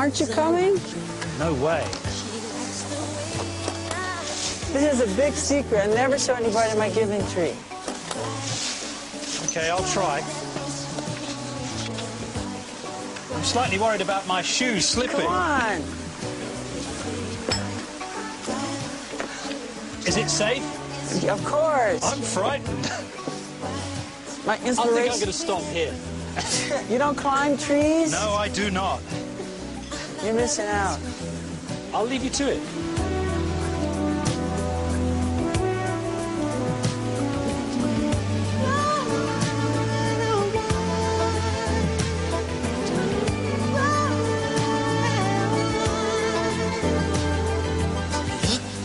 Aren't you coming? No way. This is a big secret. I never show anybody my giving tree. Okay, I'll try. I'm slightly worried about my shoes slipping. Come on. Is it safe? Of course. I'm frightened. My I think inspiration. I'm going to stop here. You don't climb trees? No, I do not. You're missing out. I'll leave you to it.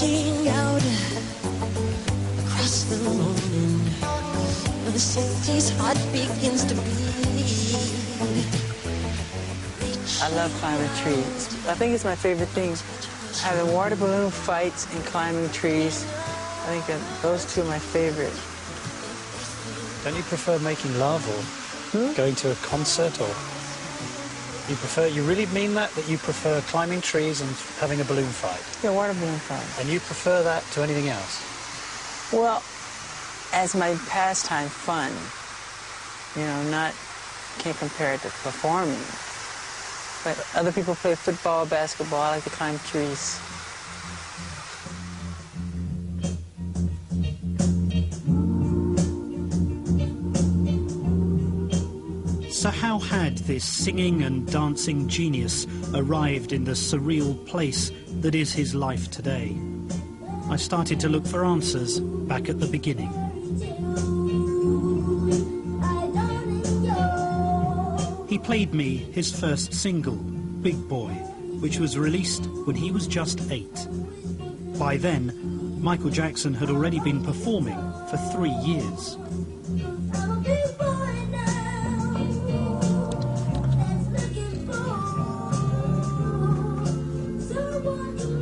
Looking out across the morning, when the city's heart begins to beat. I love climbing trees. I think it's my favorite thing. Having water balloon fights and climbing trees. I think that those two are my favorite. Don't you prefer making love or going to a concert, or you really mean that you prefer climbing trees and having a balloon fight? Yeah, water balloon fight. And you prefer that to anything else? Well, as my pastime, fun. You know, can't compare it to performing. But other people play football, basketball. I like to climb trees. So how had this singing and dancing genius arrived in the surreal place that is his life today? I started to look for answers back at the beginning. He played me his first single, Big Boy, which was released when he was just 8. By then, Michael Jackson had already been performing for 3 years.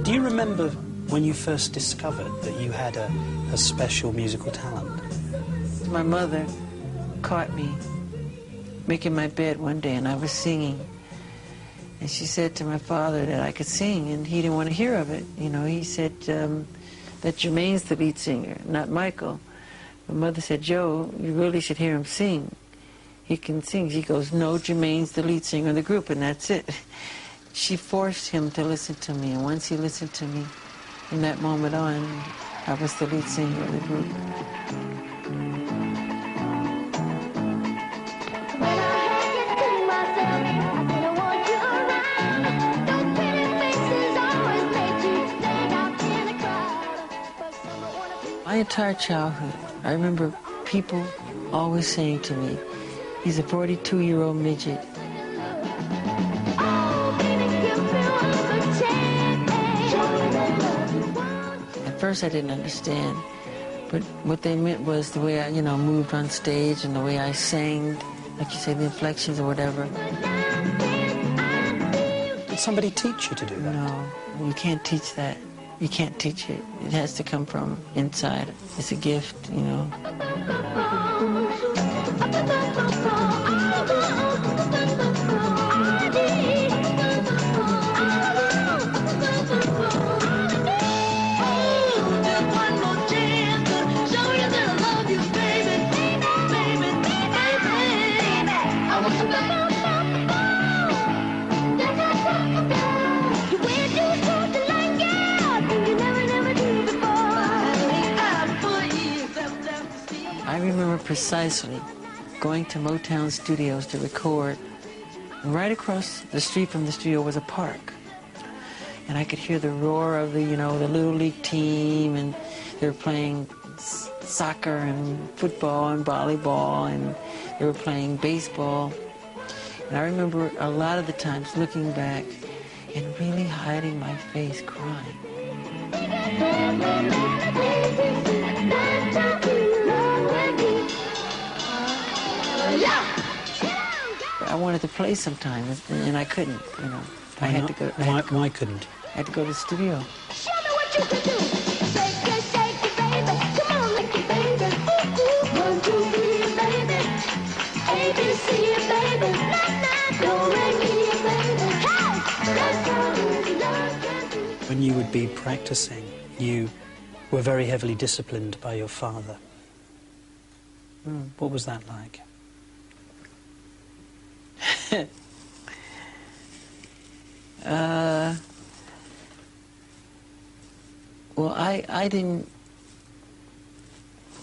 Do you remember when you first discovered that you had a special musical talent? My mother caught me making my bed one day, and I was singing. And she said to my father that I could sing, and he didn't want to hear of it. You know, he said that Jermaine's the lead singer, not Michael. My mother said, Joe, you really should hear him sing. He can sing. She goes, no, Jermaine's the lead singer of the group, and that's it. She forced him to listen to me, and once he listened to me, from that moment on, I was the lead singer of the group. My entire childhood, I remember people always saying to me, he's a 42-year-old midget. At first I didn't understand, but what they meant was the way I, moved on stage and the way I sang, like you say, the inflections or whatever. Did somebody teach you to do that? No, you can't teach that. You can't teach it. It has to come from inside. It's a gift, you know. I remember precisely going to Motown Studios to record. And right across the street from the studio was a park. And I could hear the roar of the Little League team, and they were playing soccer and football and volleyball, and they were playing baseball. And I remember a lot of the times looking back and really hiding my face, crying. I wanted to play sometimes, and I couldn't, I had to go. Why couldn't? I had to go to the studio. Show me what you can do. Shake it, baby. Come on, make it, baby. Ooh, 1, 2, 3, baby. A, B, C, baby. Do, re, mi, baby. Hey! be practicing, you were very heavily disciplined by your father. What was that like? Well, I didn't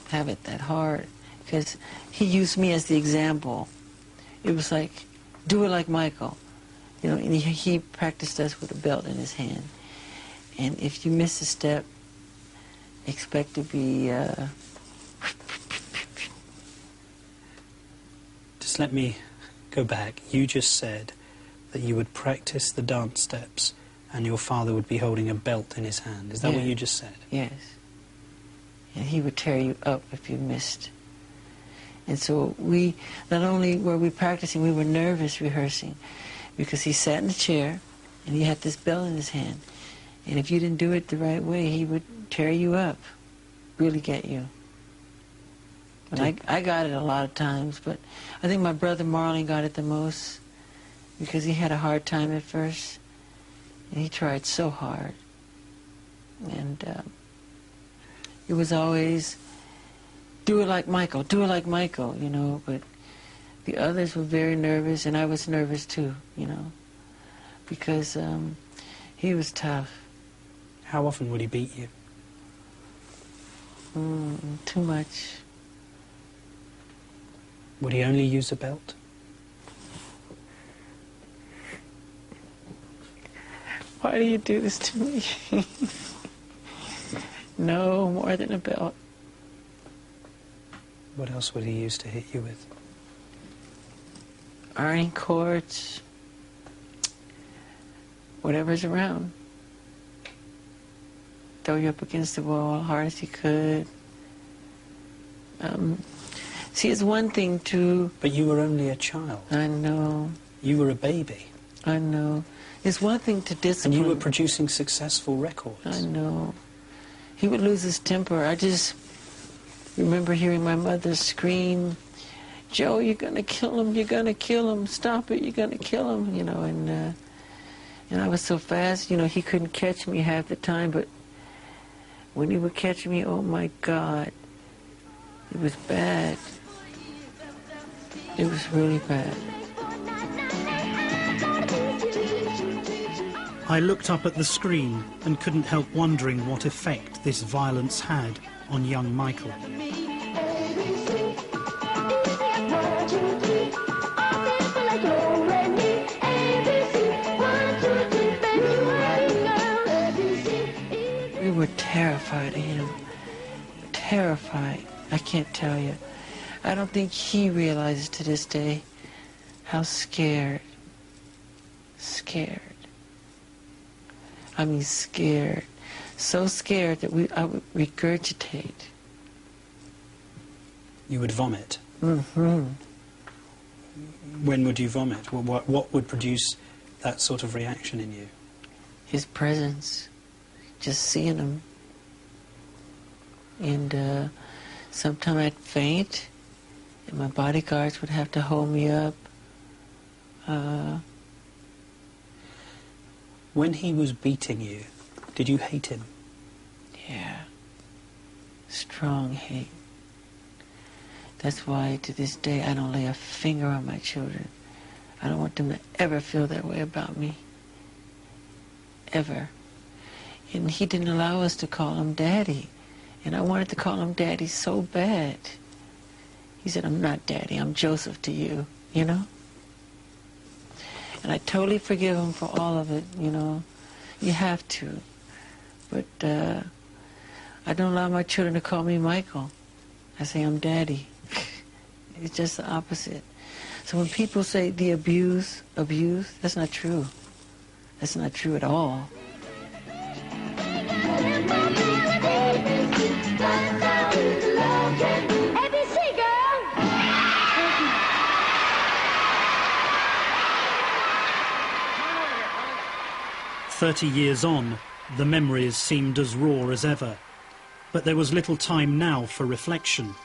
have it that hard because he used me as the example. It was like, do it like Michael. You know, and he practiced us with a belt in his hand. And if you miss a step, expect to be... Just let me go back. You just said that you would practice the dance steps and your father would be holding a belt in his hand. Is that what you just said? Yes. And he would tear you up if you missed. And so we, not only were we practicing, we were nervous rehearsing because he sat in a chair and he had this belt in his hand. And if you didn't do it the right way, he would tear you up, really get you. And I got it a lot of times, but I think my brother Marlon got it the most because he had a hard time at first. And he tried so hard. And it was always, do it like Michael, do it like Michael, you know. But the others were very nervous, and I was nervous too, you know, because he was tough. How often would he beat you? Too much. Would he only use a belt? Why do you do this to me? No, more than a belt. What else would he use to hit you with? Ironing cords, whatever's around. Throw you up against the wall hard as he could. See, it's one thing to... But you were only a child. I know. You were a baby. I know. It's one thing to discipline. And you were producing successful records. I know. He would lose his temper. I just remember hearing my mother scream, Joe, you're going to kill him, you're going to kill him, stop it, you're going to kill him, you know, and I was so fast, you know, he couldn't catch me half the time, but when he would catch me, oh my God, it was bad. It was really bad. I looked up at the screen and couldn't help wondering what effect this violence had on young Michael. We were terrified of him. Terrified. I can't tell you. I don't think he realizes to this day how scared. I mean scared. So scared that I would regurgitate. You would vomit? Mm-hmm. When would you vomit? What would produce that sort of reaction in you? His presence. Just seeing him. And sometimes I'd faint, and my bodyguards would have to hold me up. When he was beating you, did you hate him? Yeah. Strong hate. That's why to this day I don't lay a finger on my children. I don't want them to ever feel that way about me. Ever. And he didn't allow us to call him Daddy. And I wanted to call him Daddy so bad. He said, I'm not Daddy, I'm Joseph to you, you know? And I totally forgive him for all of it, you know? You have to. But I don't allow my children to call me Michael. I say I'm Daddy. It's just the opposite. So when people say the abuse, that's not true. That's not true at all. ABC, girl! 30 years on, the memories seemed as raw as ever. But there was little time now for reflection.